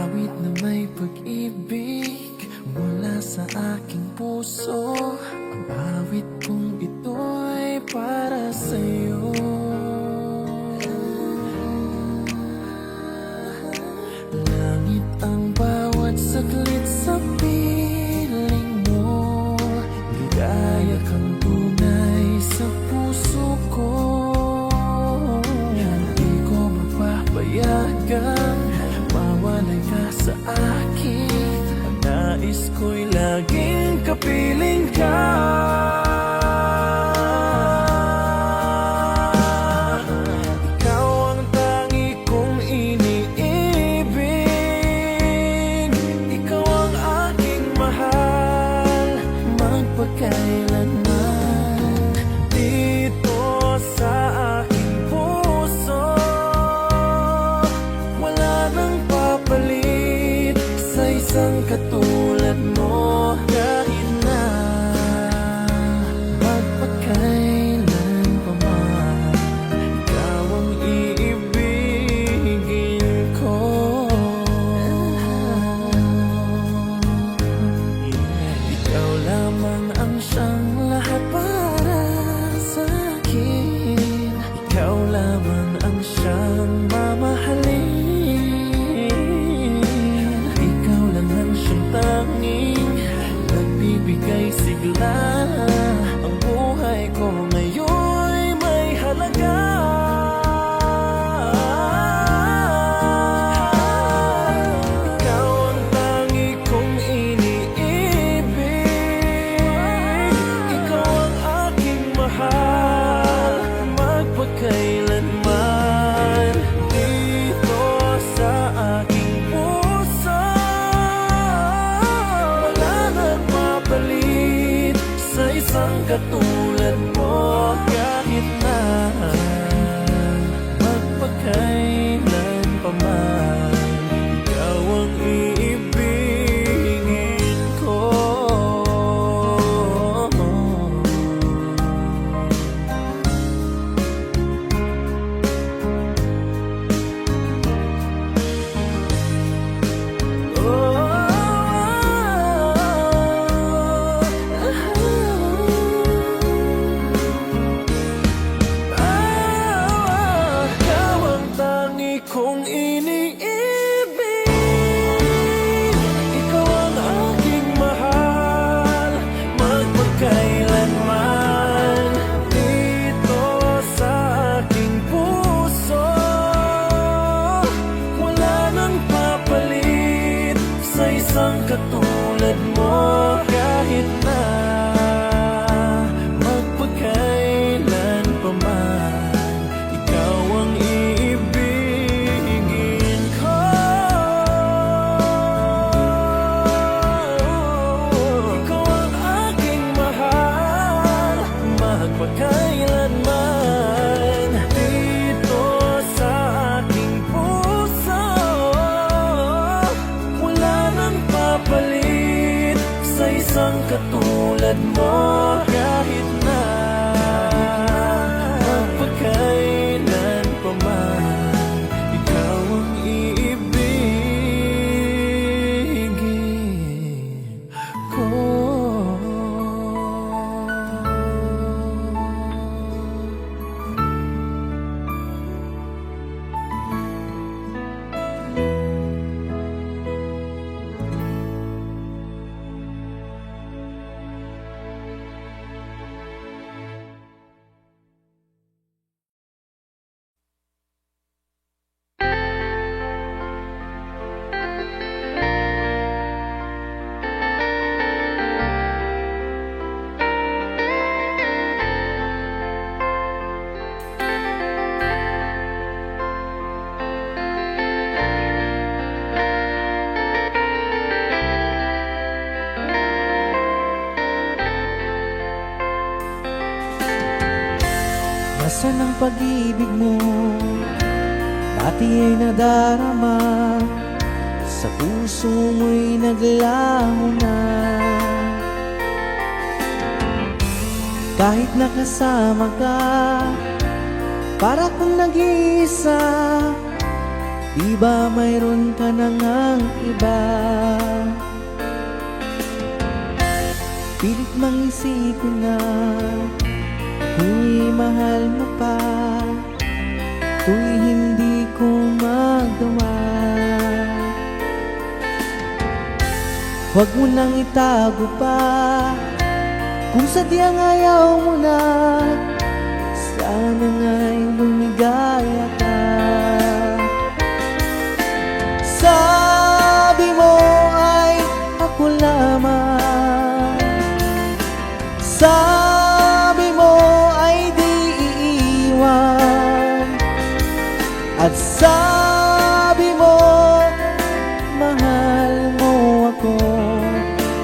Awit na may pag-ibig mula sa aking puso. Ang awit kong ito'y para sa'yo. Langit ang bawat saglit sa piling mo. Ligaya kang tunay sa puso ko. Hindi ko mapapayagang mawalay ka sa akin. Ang nais ko'y laging kapiling ka. Ikaw ang tangi kong iniibig. Ikaw ang aking mahal magpakailanman. Dito sa aking puso wala nang papalit sa isang katulad mo. Kahit na magpakailan pa man, ikaw ang iibigin ko. Ikaw lamang ang siyang lahat para sa akin. Ikaw lamang ang siyang mamahalin. Ikaw lang ang siyang tanging nagbibigay sigla. Ang buhay ko ngayon'y may halaga. Ikaw ang tangi kong iniibig. Ikaw ang aking mahal magpakailanman. Dito sa aking puso wala nang mapalit sa isang katulad mo. Kahit na magpakailan pa man, ikaw ang iibigin ko. Ikaw ang tangi kong iniibig. Ikaw ang aking mahal magpakailanman. Dito sa aking puso wala nang papalit sa isang katulad mo. Kahit na magpakailan pa man, ikaw ang iibigin ko. Ikaw ang aking mahal magpakailanman. Dito sa aking puso wala nang papalit sa isang katulad mo. Kahit na magpakailan pa man, ikaw ang iibigin ko. Nasaan ang pag-ibig mo? Pati ay nadarama. Sa puso mo'y naglaho na. Kahit nakasama ka, para kang nag-iisa. Di ba mayroon ka na ngang iba? Pilit mang isipin na kung mahal mo pa, to'y hindi ko magawa. Huwag mo nang itago pa, kung sadyang ayaw mo na, sana nga'y lumigaya ka. Sabi mo ay ako lamang, sabi mo ay di iiwan, at sabi mo mahal mo ako.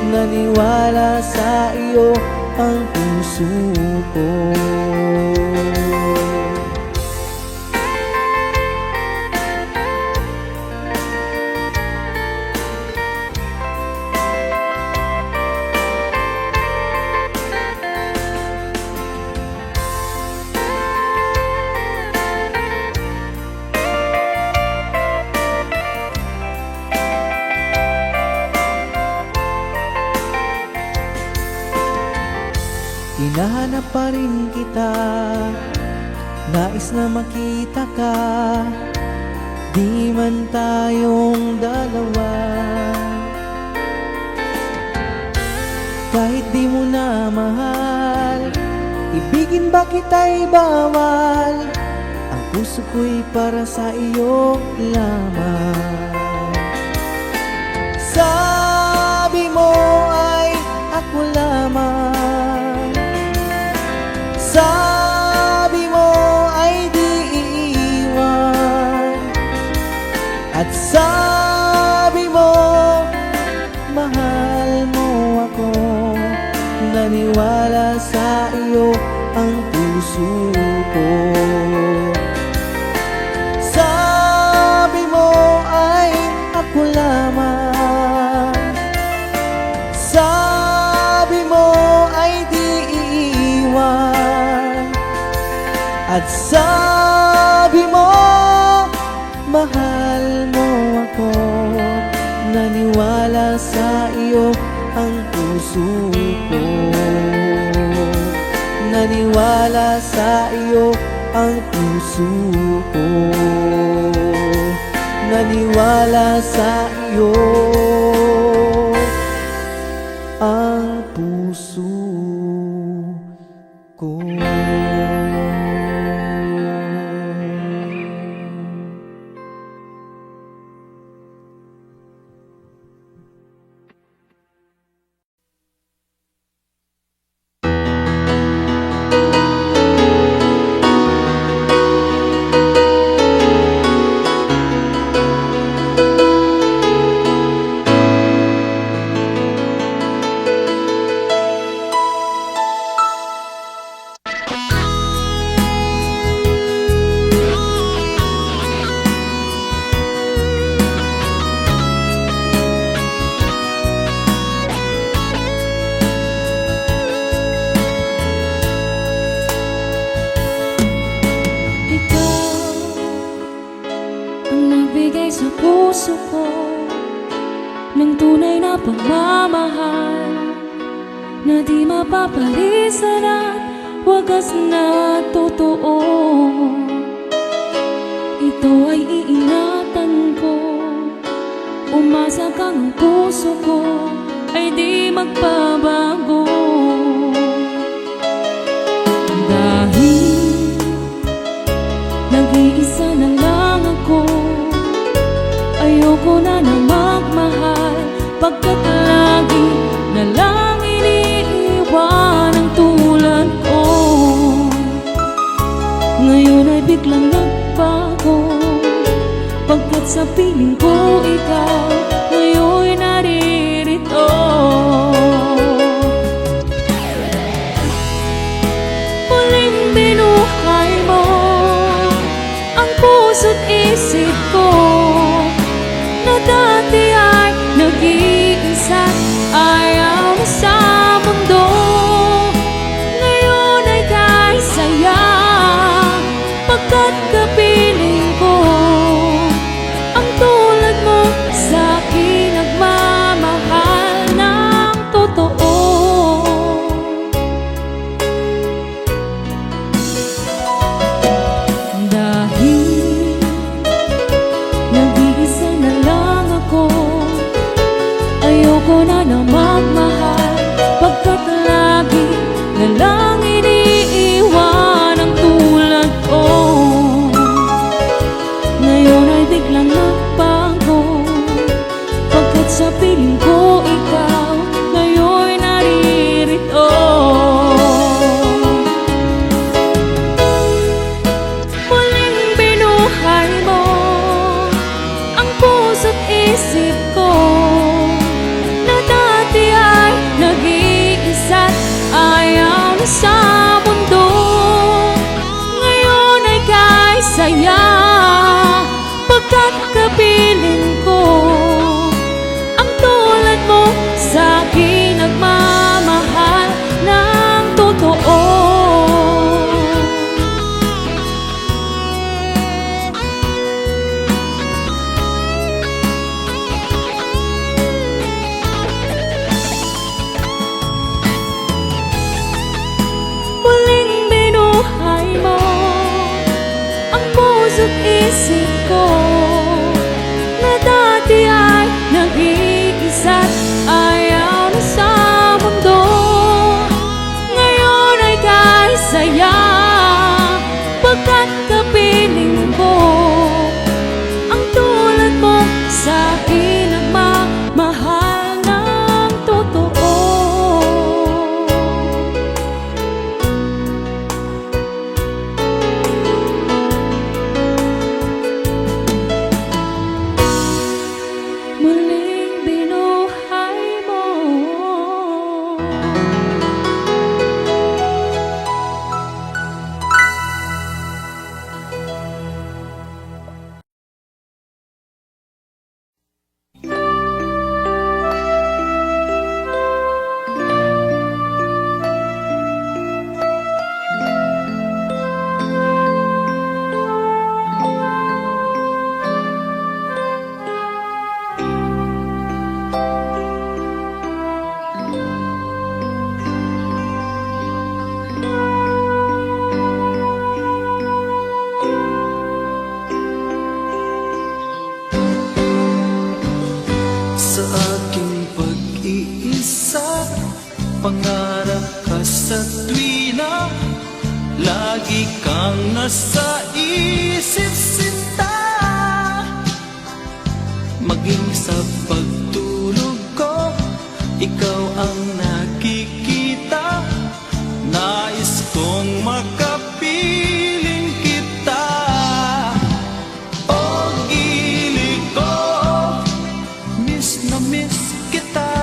Naniwala sa iyo ang puso ko. Hinahanap pa rin kita, nais na makita ka, di man tayong dalawa. Kahit di mo na mahal, ibigin ba kita'y bawal? Ang puso ko'y para sa iyo lamang. Sabi mo ay ako lamang, sabi mo ay di iiwan, at sabi mo mahal mo ako. Naniwala sa iyo ang puso ko. Sabi mo ay ako lamang, sabi mo ay di iiwan, at sabi mo mahal mo ako. Naniwala sa iyo ang puso ko. Naniwala sa iyo ang puso ko. Naniwala sa iyo ang puso ko. Sa puso ko ng tunay na pagmamahal na di mapapalisan at wagas na totoo. Ito ay iingatan ko, umasa kang ang puso ko ay di magbabago. Dahil nag-iisa na lang ako, ayoko na na magmahal, pagkat lagi na lang iniiwan ang tulad ko. Ngayon ay biglang nagbago, pagkat sa piling ko ikaw ngayon naririto. Muling binuhay mo ang puso't isip ko, na dati ay nag-iisa, ayaw na sa mundo. Ngayon ay kahit saya, pagkat kapiling ko sa piling ko ikaw ngayon'y naririto. Muling binuhay mo ang puso't isip ko na dati ay nag-iisa't ayaw na sa mundo. Ngayon ay kay saya pagkat kapiling ko ang tulad mo sa akin nagmamahal ng totoo. Muling binuhay mo ang puso't isip ko na dati ay nag-iisa't ayaw na sa mundo. Ngayon ay kay saya pagkat kapiling ko ang tulad mo sa akin nagmamahal ng totoo. Muling binuhay mo. Sa aking pag-iisa, pangarap ka sa tuwina, lagi kang nasa isip sinta. Maging sa pagtulog ko, ikaw ang nakikita. Nais kong makapiling kita. O gili ko, miss na miss kita.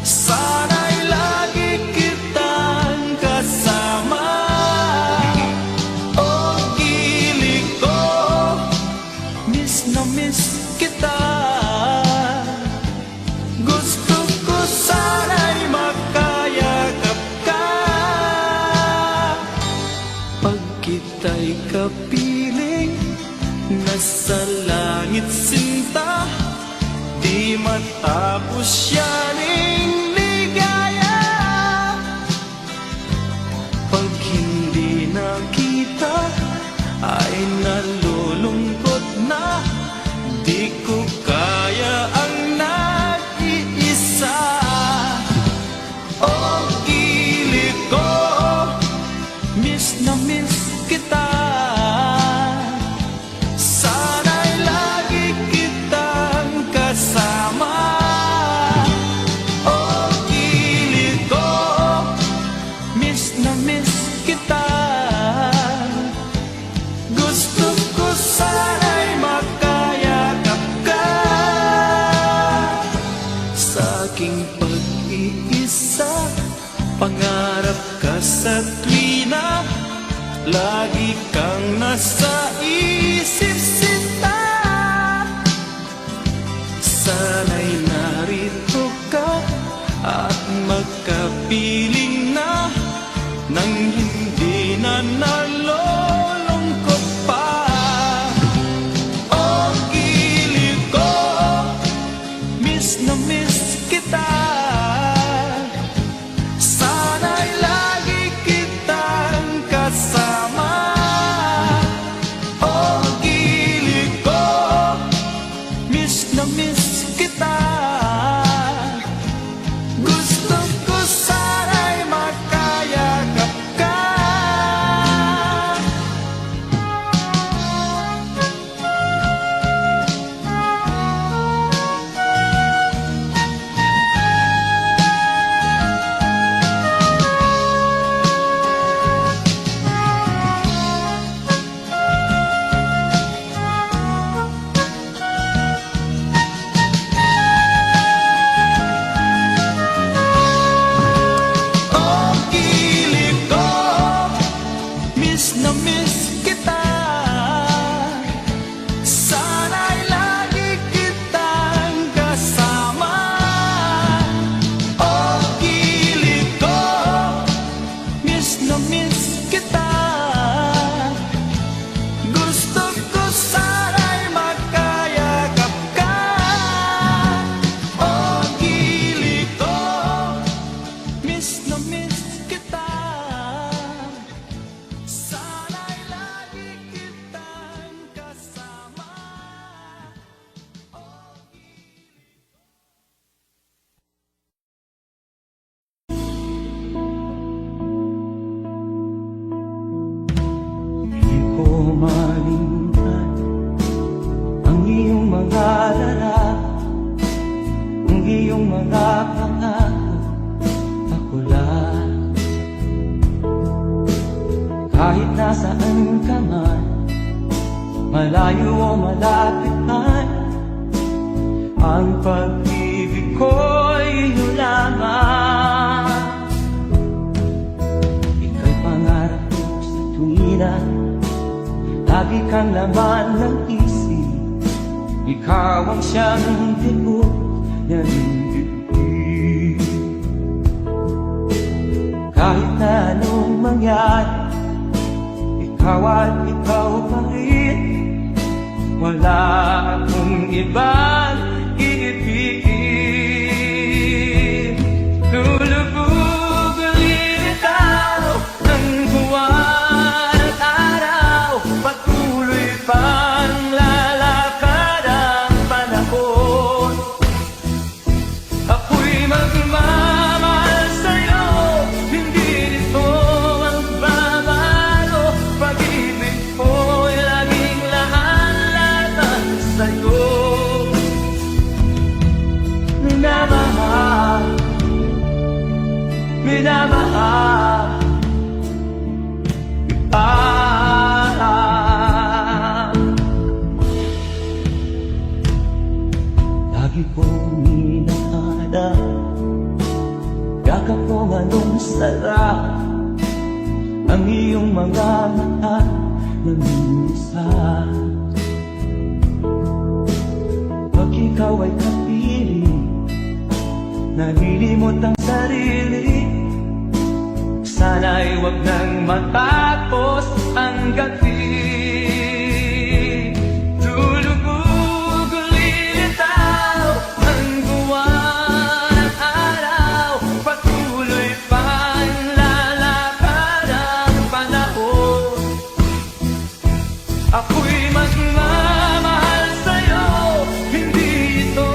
Sana'y lagi kitang kasama. O gili ko, miss na miss kita. Gusto ko sana'y makayakap ka. Pag kita'y kapiling, nasa langit sinta, di matapos yaning ligaya. Pag hindi nakita, ay nalulungkot na, di ko kaya ang nag-iisa. O gili ko, miss na miss kita. Sana'y lagi kitang kasama. O gili ko, miss na miss kita. Gusto ko sana'y makayakap ka. Sa aking pag-iisa, pangarap ka sa tuwina, lagi kang nasa isip sinta. Sana'y narito ka at magkapiling na, nang hindi na nalulungkot pa. O gili ko, miss na miss kita. Sana'y lagi kitang kasama. O gili ko, miss na miss kita. Gusto ko sana'y makayakap ka. malayo o malapit man, ang pag-ibig ko'y iyo lamang. Ika'y pangarap ko sa tuwina, lagi kang laman ng isip. Ikaw ang siyang tibok ng dibdib. Kahit na anong mangyari, ikaw at ikaw pa rin. Wala akong ibang iibigin. Lulubog ulit ako ng buwan at araw, patuloy pang lalakad ang panahon. Ako'y magmamahal sa'yo, hindi nito magbabago. Pag-ibig ko'y laging lahat sa'yo. Minamahal, minamahal kita. Lagi kong hinahanap, yakap kong anong sarap, ang iyong mga mata na minsan. Pag ikaw ay kapiling, nalilimot ang sarili. Sana'y wag nang matapos ang gabi. Lulubog ulit ako ang buwan at araw, patuloy pang lalakad ang panahon. Ako'y magmamahal sa'yo, hindi ito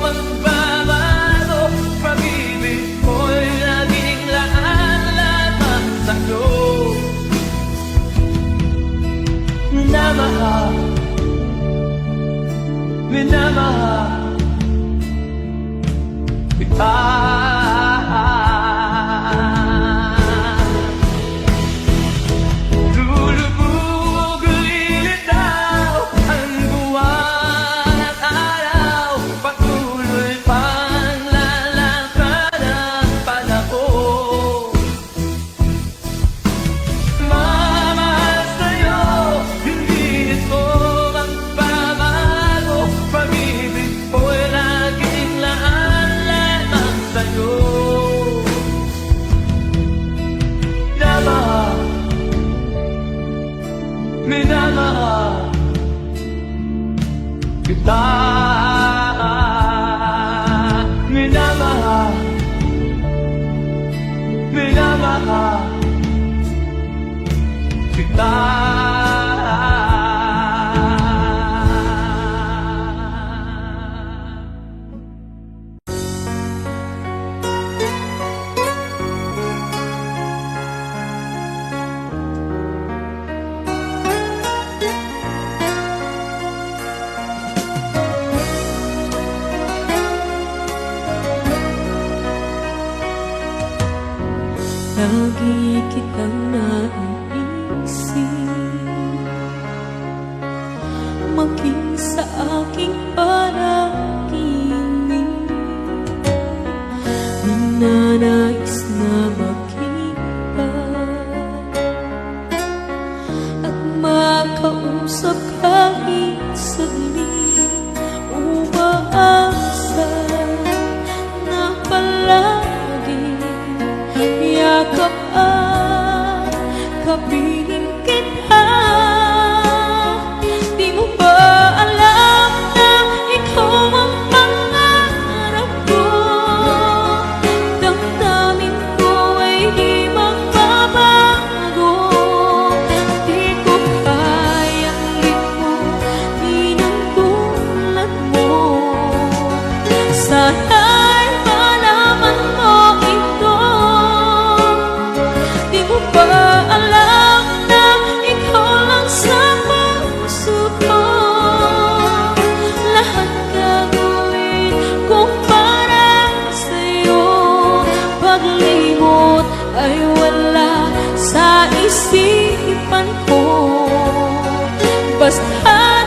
magbabago. Pag-ibig ko'y laging laan-laan sa'yo. Minamahal, minamahal kita. Lulubog ulit ako ang buwan at araw, patuloy pang lalakad ang panahon. Mamahal sa'yo, hindi ito magbabago. Pag-ibig ko'y laging laan-laan sa'yo. Minamahal, minamahal kita. Minamahal, minamahal kita. Lagi kitang naiisip, maging sa aking panaginip. Ninanais na makita at makausap kahit saglit. Umaasa na palagi yakap at kapiling kita. Di mo ba alam na ikaw ang pangarap ko? Damdamin ko ay di magbabago. Di ko kayang limutin ang tulad mo. Sana'y malaman mo ito. Di mo ba alam na ikaw lang sa puso ko? Lahat gagawin kung para sa'yo. Paglimot ay wala sa isipan ko. Basta't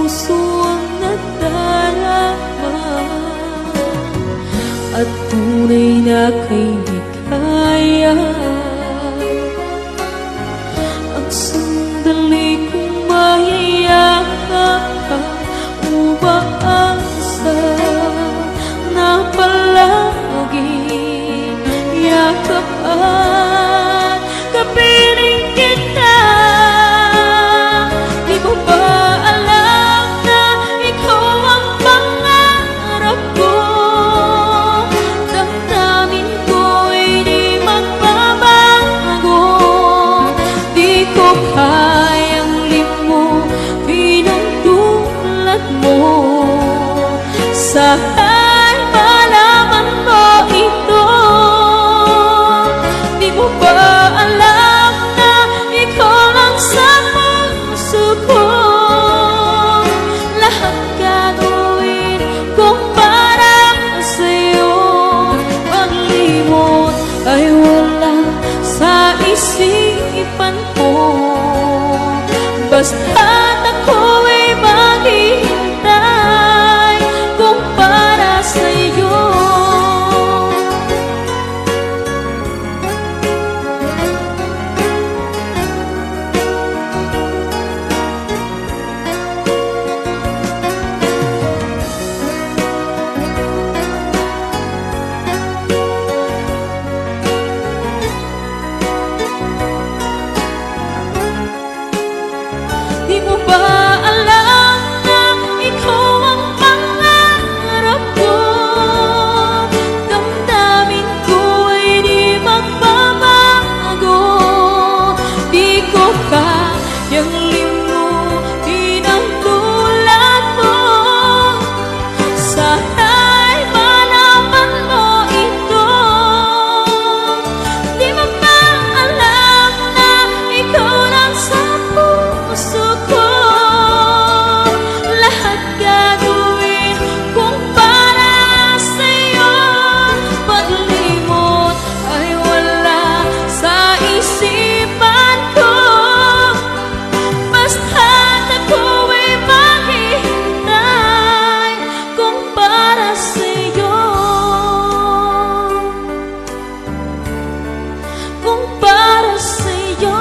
puso ang nadarama at tunay na kay ligaya. Ang sandali kong mayayakap, umaasa na palagi yakap at kapiling kita. Di mo ba alam na ikaw ang pangarap ko? Damdamin ko'y di magbabago. Di ko kayang limutin ang tulad mo. Sa'y malaman mo ito. Di mo ba alam na ikaw lang sa puso ko? Lahat gagawin kong para sa'yo. Paglimot ay wala sa isipan ko. Basta't ako'y maghihintay kung para sa'yo. Di mo ba alam na ikaw ang pangarap ko? Damdamin ko ay di magbabago. Di ko kayang limutin ang tulad mo. Sana'y malaman mo ito. Di mo ba alam na ikaw lang sa puso ko? Lahat gagawin kung para sa'yo. Paglimot ay wala sa isipan ko. Basta't ako'y maghihintay kung para sa'yo. Kung para sa'yo.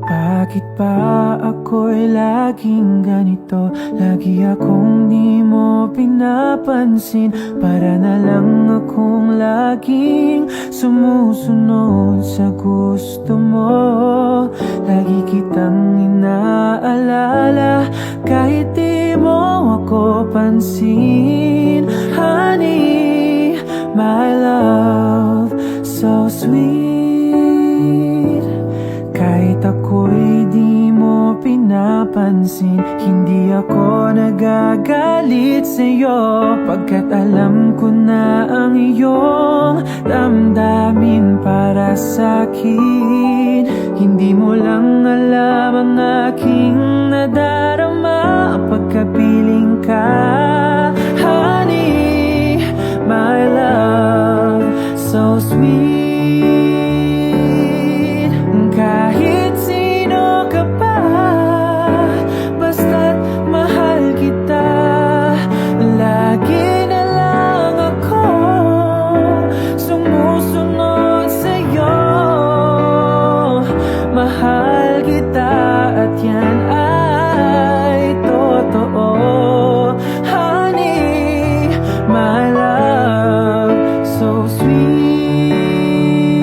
Bakit ba ako'y laging ganito? Lagi akong di mo pinapansin. Para na lang akong laging sumusunod sa gusto mo. Lagi kitang inaalala kahit di mo ako pansin. Honey, my love, so sweet. Kahit ako'y di mo pinapansin, hindi ako nagagalit sa'yo. Pagkat alam ko na ang iyong damdamin para sa'kin. Hindi mo lang alam ang aking nadarama pagkapiling ka. Honey, my love, so sweet. Kahit sino ka pa, basta't mahal kita. Lagi na lang ako sumusunod sa'yo. Mahal kita at yan ay totoo. Honey, my love, so sweet.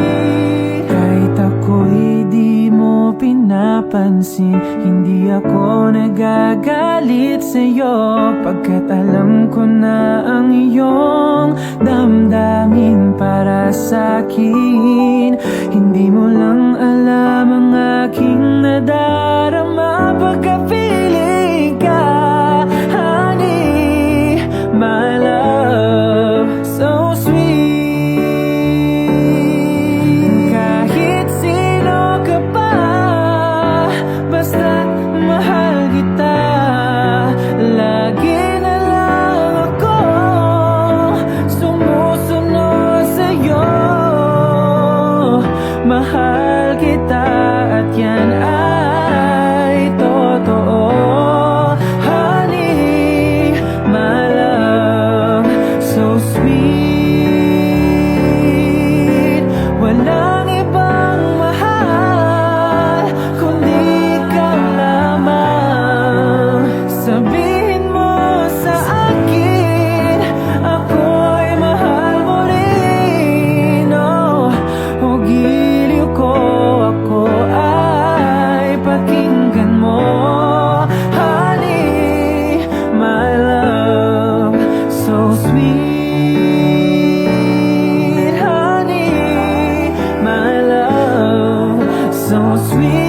Kahit ako'y di mo pinapansin, hindi ako nagagalit sa'yo. Pagkat alam ko na ang iyong damdamin para sa'kin. Hindi mo lang alam ang aking nadarama pagkapiling ka. Honey, my love, so sweet. mahal kita at yan ay totoo. Honey, my love, so sweet. Walang ibang mahal kundi ikaw lamang. Sabihin mo sa akin, ako'y mahal mo rin. O giliw ko, ako ay pakinggan mo. Honey, my love, so sweet. Honey, my love, so sweet.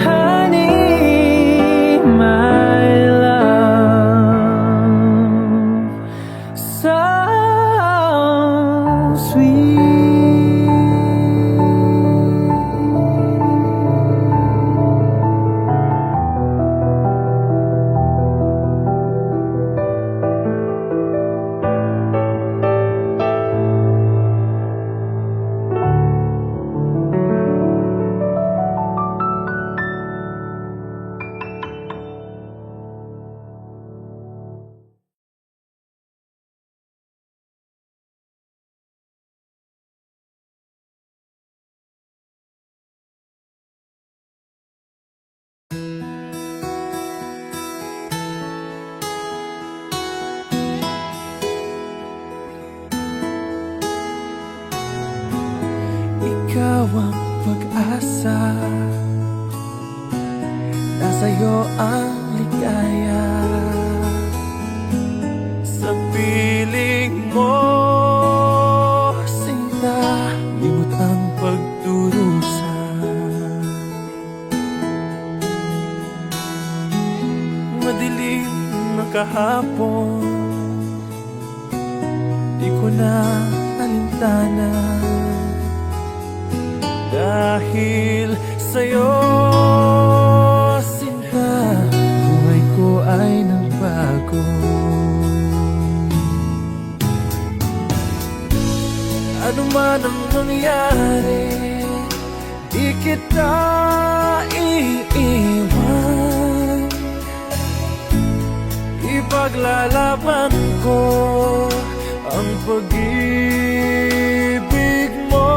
Honey, my love, so sweet. Ikaw ang pag-asa, nasa'yo ang ligaya. Sa piling mo, sinta, limot ang pagdurusa. Madilim na kahapon, di ko na alintana. Dahil sa'yo, sinta, buhay ko ay nagbago. Ano man ang nangyari, di kita iiwan. Ipaglalaban ko ang pag-ibig mo.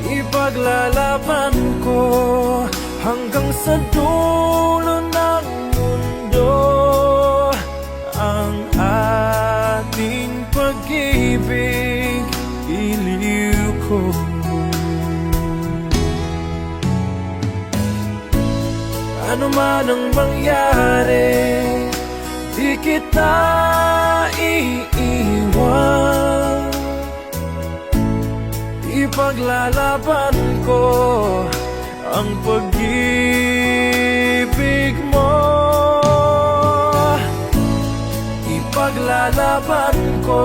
Ipaglalaban ko hanggang sa dulo ng mundo ang ating pag-ibig, iliw ko. Ano man ang mangyari, di kita iiwan. Ipaglalaban ko ang pag-ibig mo. Ipaglalaban ko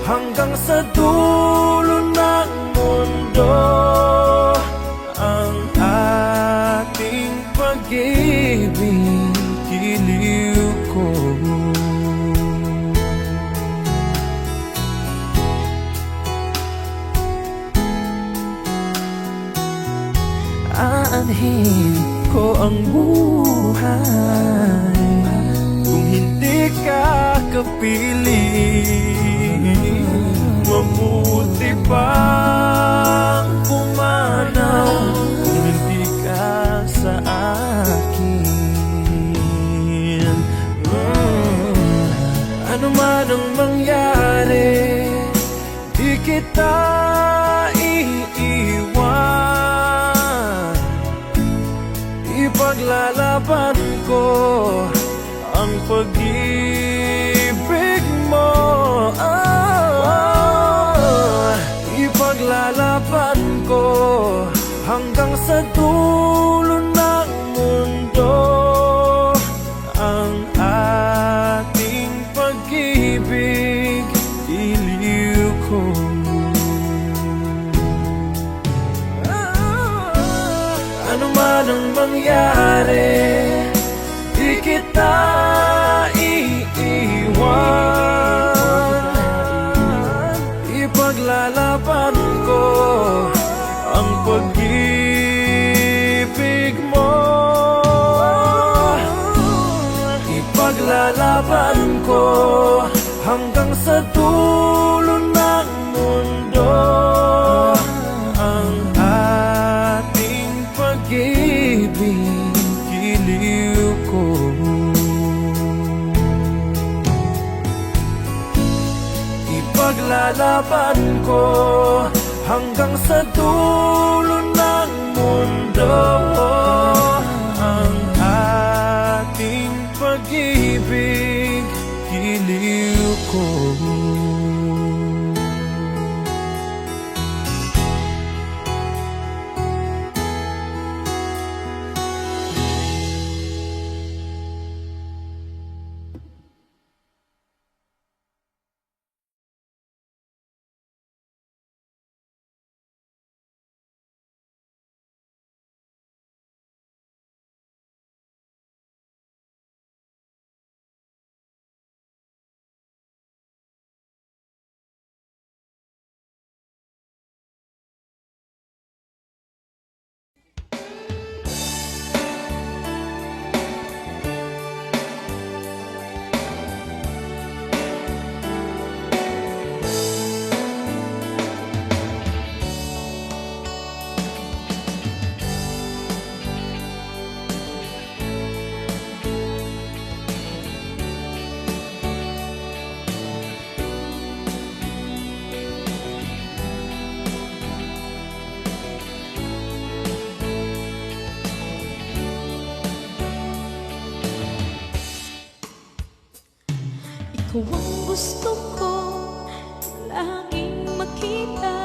hanggang sa dulo ng mundo ang ating pag-ibig, iliw ko. Aanhin ko ang buhay kung hindi ka kapiling. Mabuti pang pumanaw kung hindi ka sa akin. Ano man ang mangyari, di kita iiwan. Ipaglalaban ko ang pag-ibig mo. Ipaglalaban ko hanggang sa dulo ng mundo ang ating pag-ibig, iliw ko. Ano man ang mangyari, di kita iiwan. sa dulo ng mundo ang ating pag-ibig, giliw ko. Ipaglalaban ko hanggang sa dulo ng mundo ang ating pag-ibig, giliw ko. Ikaw ang gusto ko laging makita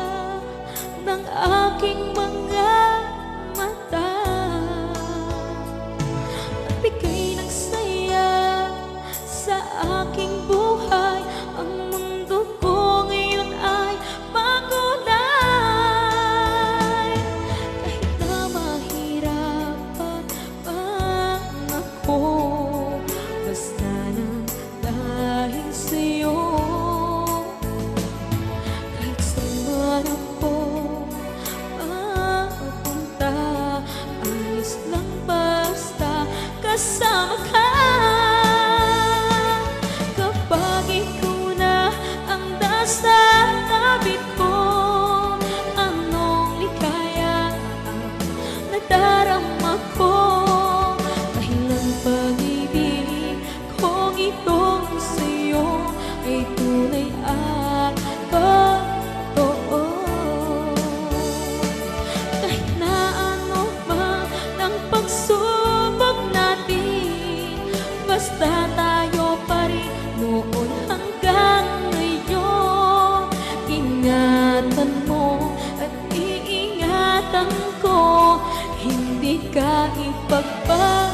ng aking mga mata. Nagbigay ng saya sa aking buhay. Ang mundo ko ngayon ay makulay. Kahit na mahirapan man ako, basta na dahil sa'yo. Kahit saan man ako mapunta, ayos lang basta kasama ka. Kapag ikaw na ang nasa tabi ko, anong likaya ang nadarama ko. Dahil ang pag-ibig kong itong sa'yo ay tunay at totoo. Kahit na ano pa ng pagsubok natin, basta tayo pa rin noon hanggang ngayon. Ingatan mo at iingatan ko, hindi ka ipagpapalik.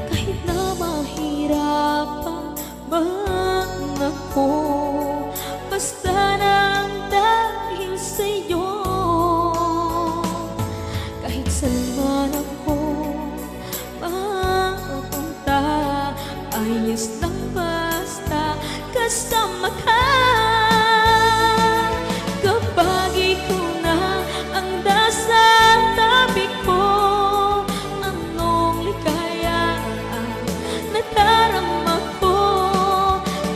Kahit na mahirapan man ako, basta nang dahil sa'yo. Kahit saan man ako mapunta, ayos lang basta kasama ka. Kapag ikaw na ang nasa tabi ko, anong likaya ang nadarama ko.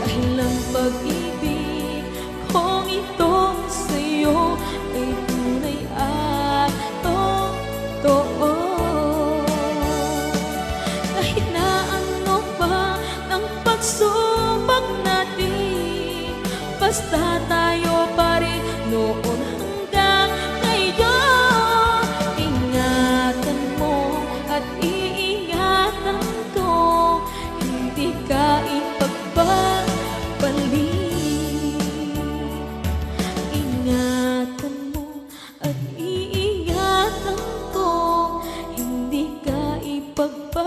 Dahil ang pag-ibig kong itong sa'yo ay tunay at totoo. Kahit na ano pa ng pagsubok natin, basta tayo pa rin noon hanggang ngayon. Ingatan mo at iingatan ko, hindi ka ipagpapalik. Ingatan mo at iingatan ko, hindi ka ipagpapalik.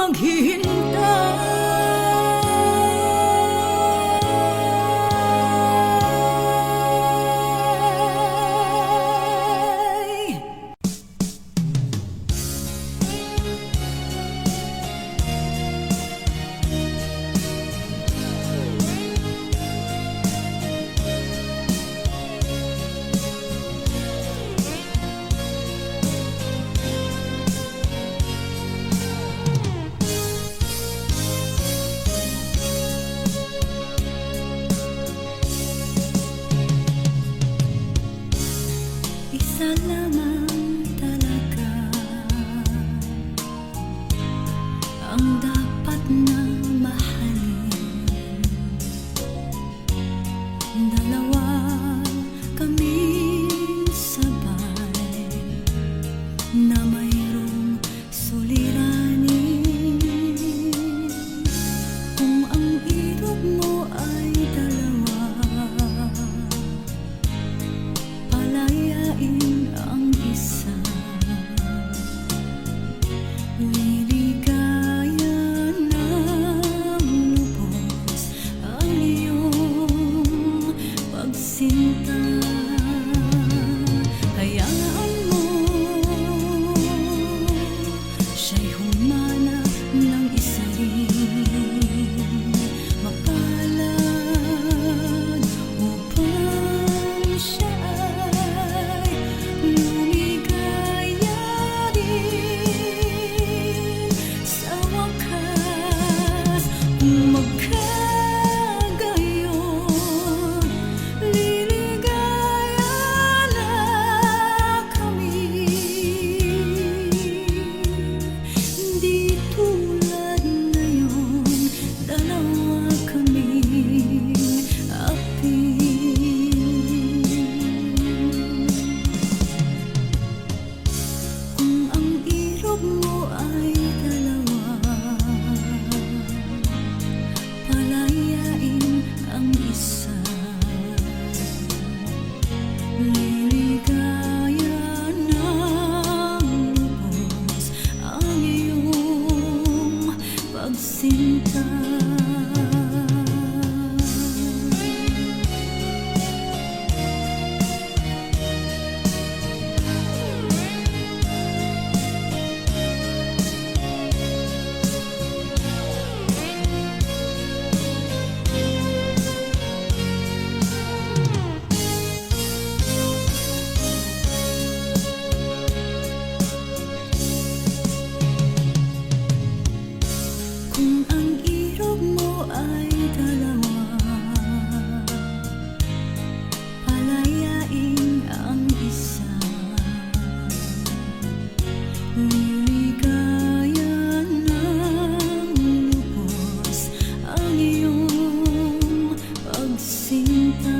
maghihintay. Isa lamang talaga ang dapat na mahalin. Dalawa kaming sabay na mayroong suliranin. Kung ang ilog mo ay dalawa, palayain ang isa. Liligaya ng lubos ang iyong pagsinta. Hayaan mo siya'y humana ng isa rin, mapalad upang siya ay lumigaya din sa wakas. Kung magkagayon, liligaya na kami. Di tulad ngayon, dalawa kaming apil. Kung ang ilog mo ay dalawa, palayain ang isa. Liligaya ng lubos ang iyong pagsinta. Kung ang ilog mo ay dalawa, palayain ang isa. Liligaya ng lubos ang iyong pagsinta.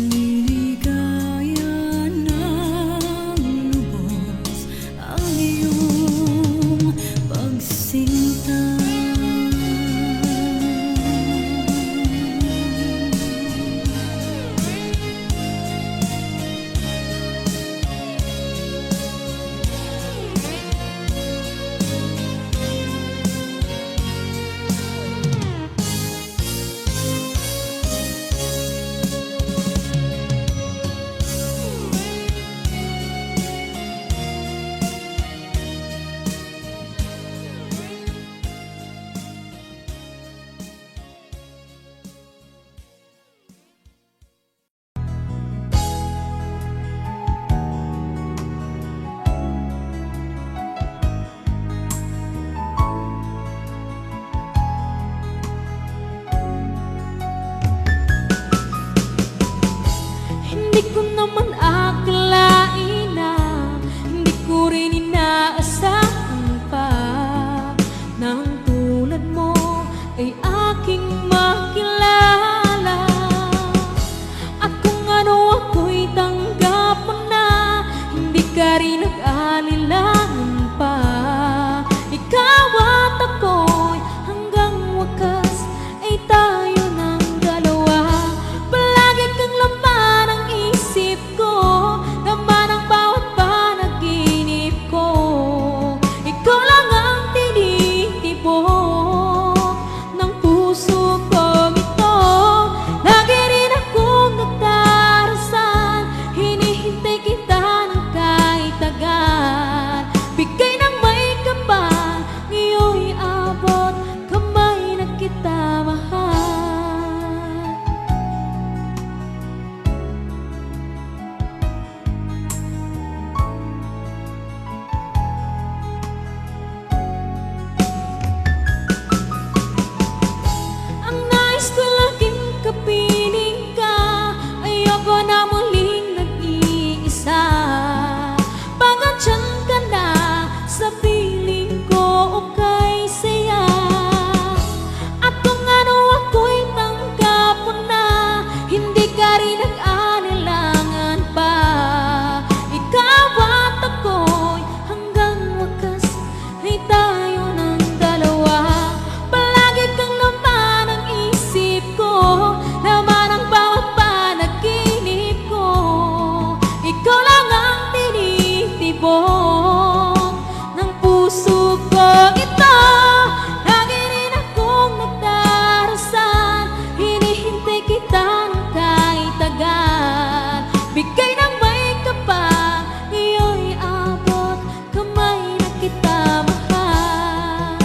Liligaya ng lubos ang iyong pagsinta. Hindi ko naman akalain na hindi ko rin inaasahan pa na ang tulad mo ay aking makilala. At kung ano ako'y tanggap mo na, hindi ka rin nag-alilangan pa. Ikaw at ako'y hanggang wakas ay tayo ng dalawa. Palagi kang laman ng isip ko, laman ng bawat panaginip ko. rin nag-anilangan pa. Ikaw at ako'y hanggang wakas ay tayo ng dalawa. Palagi kang laman ang isip ko, laman ang bawat panaginip ko. Ikaw lang ang tinitibok ng puso ko. Ito, lagi rin akong nagdarasal, hinihintay kita ng kahit agad. Bigay ng may kapal, iyo'y abot kamay na kita mahal.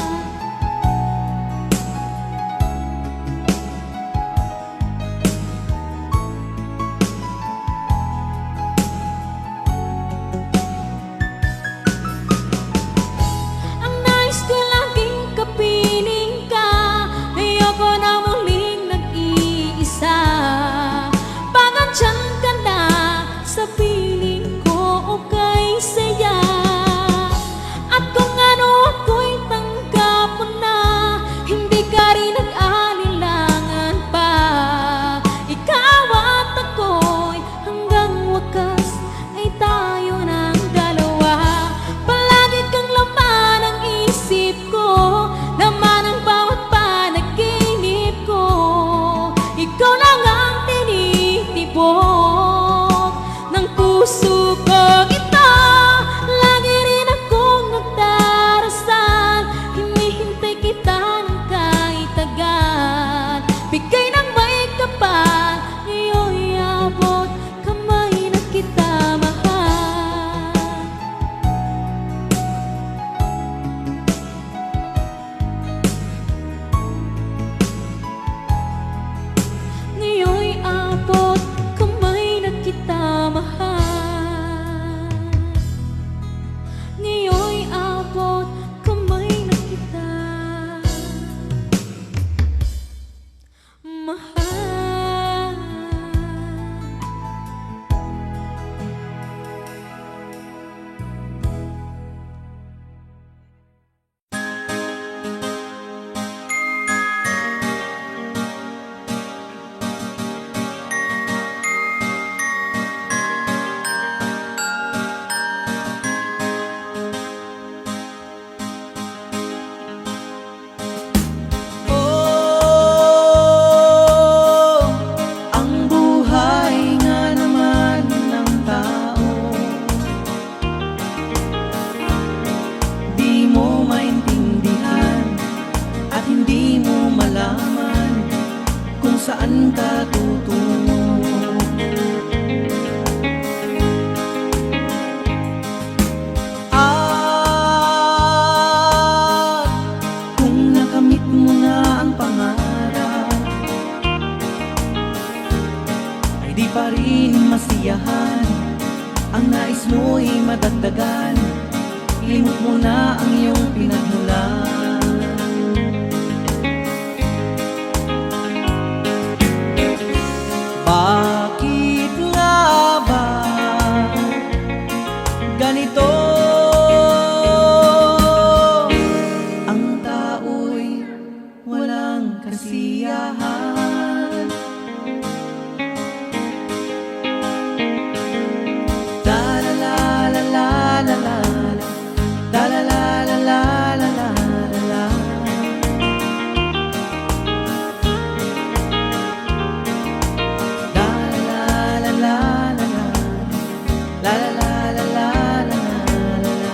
Ang nais ko laging kapiling ka, ayoko na muling nag-iisa. Pag andyan ka na sa piling ko, okay saya. At kung ano ako'y tanggap mo na, hindi ka rin nag-anilangan pa. Ikaw at ako'y hanggang wakas ay tayo ng dalawa. Palagi kang laman ang isip ko, laman ang bawat panaginip ko. Ikaw lang ang tinitibok ng puso ko. Ito, lagi rin akong nagdarasal, hinihintay kita ng kahit agad. Bigay ng may kapal, iyo'y abot kamay na kita mahal. Ngayon'y abot kamay na kita mahal. Ngayon'y abot kamay na kita mahal. Oh, ang buhay nga naman ng tao, di mo maintindihan at hindi mo malaman kung saan ka tutungo. At kung nakamit mo na ang pangarap, ay di pa rin masiyahan. Ang nais mo'y madagdagan, limot mo na ang iyong pinagmulan. Bakit nga ba ganito? Ang tao'y walang kasiyahan. La la la la la la la, la la la la la la la la. La la la la la la, la la la la la la la.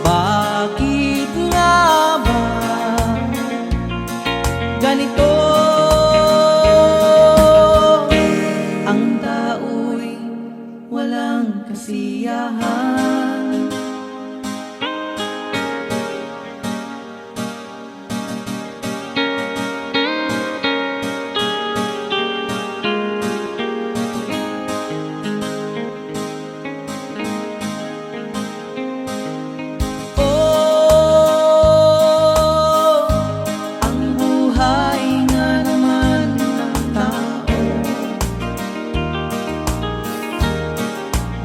Bakit nga ba ganito? Ang tao'y walang kasiyahan. Oh, ang buhay nga naman ng tao,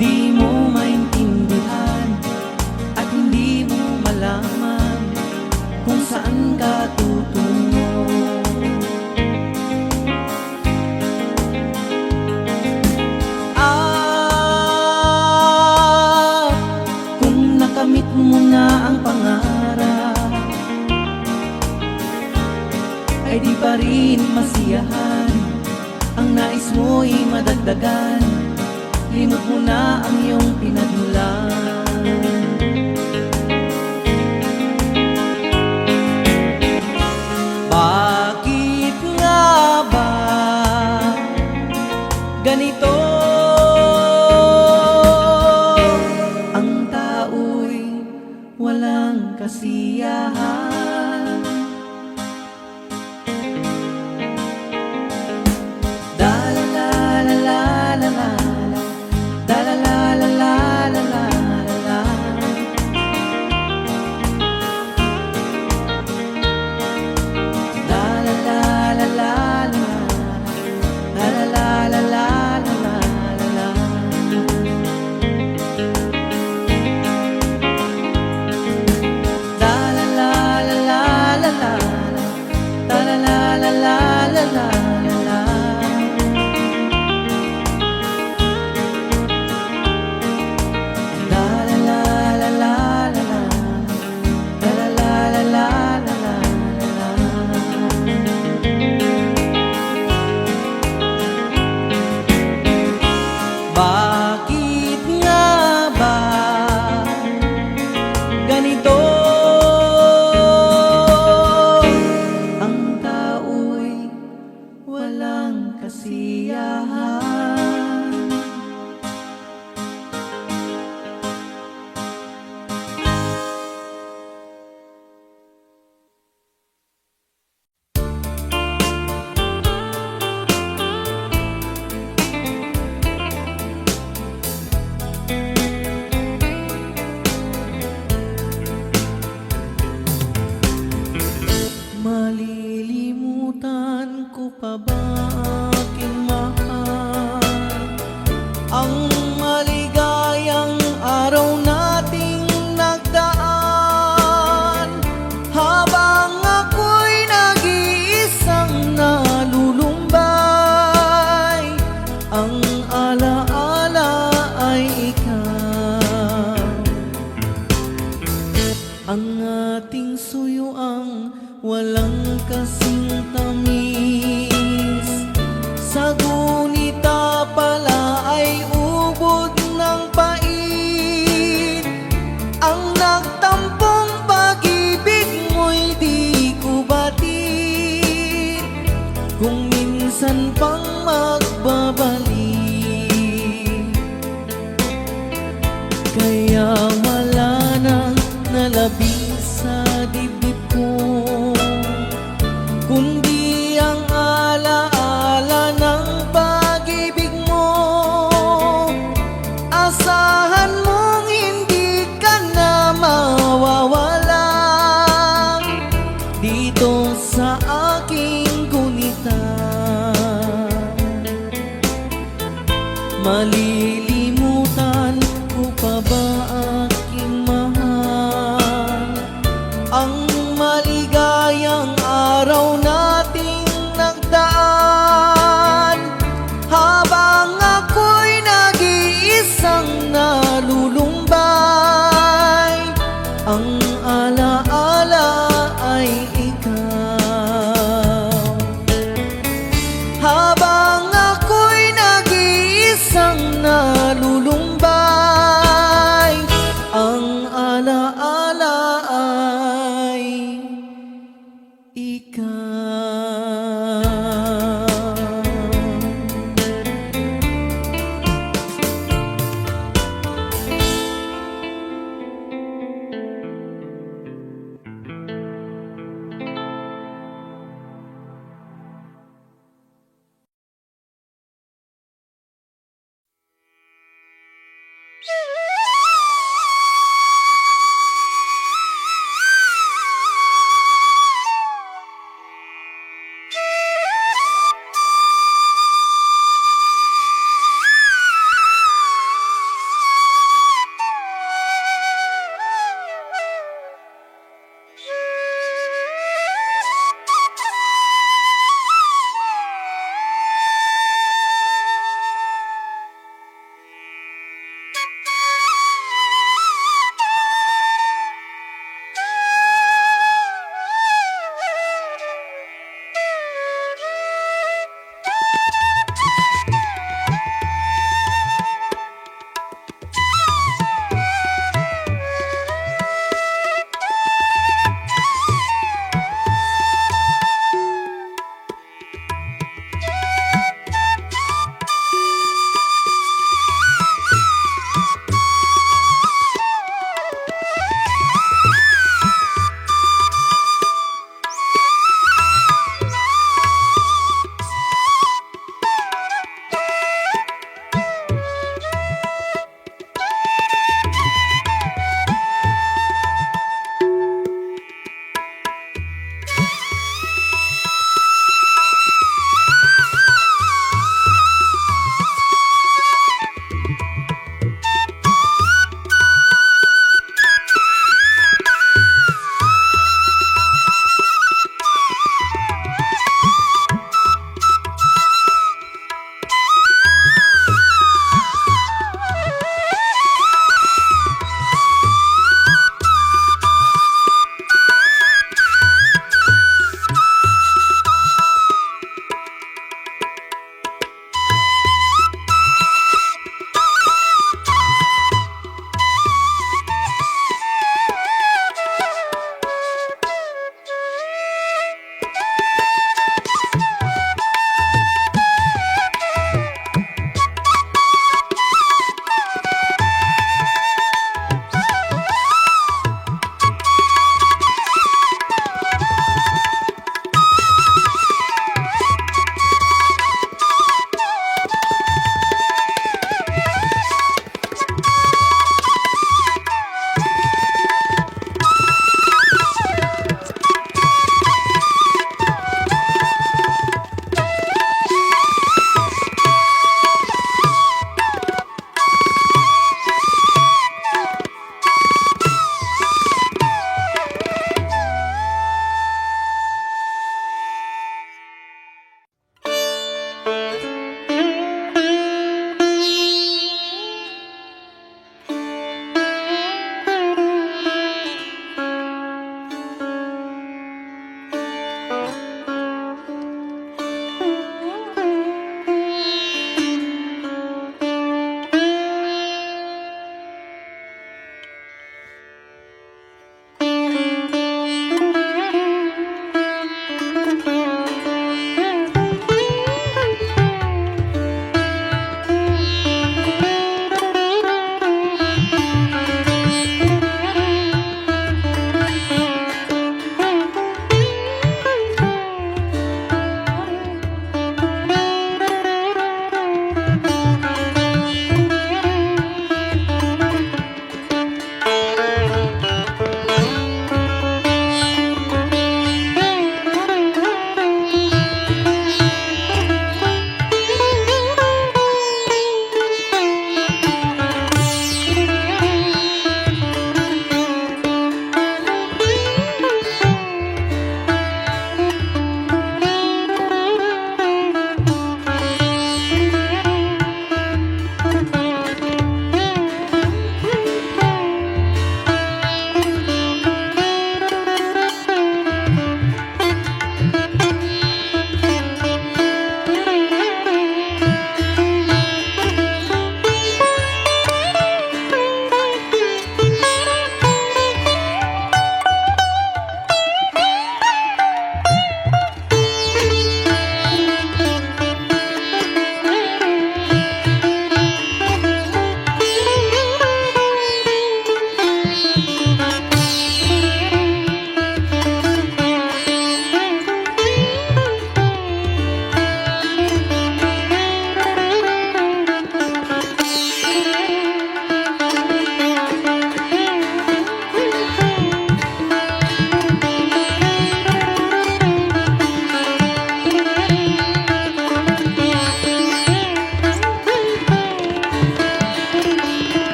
di mo maintindihan nakatutungo. Kung nakamit mo na ang pangarap, ay di pa rin masiyahan. Ang nais mo'y madagdagan, limot mo na ang iyong pinagmulan. Bakit nga ba ganito? Ang tao'y walang kasiyahan. Bakit nga ba ganito? Ang tao'y walang kasiyahan. Malilimutan ko pa ba aking mahal, ang maligayang araw nating nagdaan, habang ako'y nag-iisang nalulumbay. Ang alaala ay ikaw, ang ating suyuang walang kasing tamis. Sa gunita pala ay ubod ng pait. Ang nagtampong pag-ibig mo'y di ko batid, kung minsan pang magbabalik. Kaya wala nang nalabis sa dibdib ko, kundi ang alaala ng pag-ibig mo. Asahan mong hindi ka na mawawala dito sa aking gunita. Malilimutan ko pa ba aking mahal, ang maligayang araw nating nagdaan, habang ako'y nag-iisang nalulumbay. Ang alaala ay ikaw, habang ako'y nag-iisang nalulumbay. Ang alaala ay ikaw.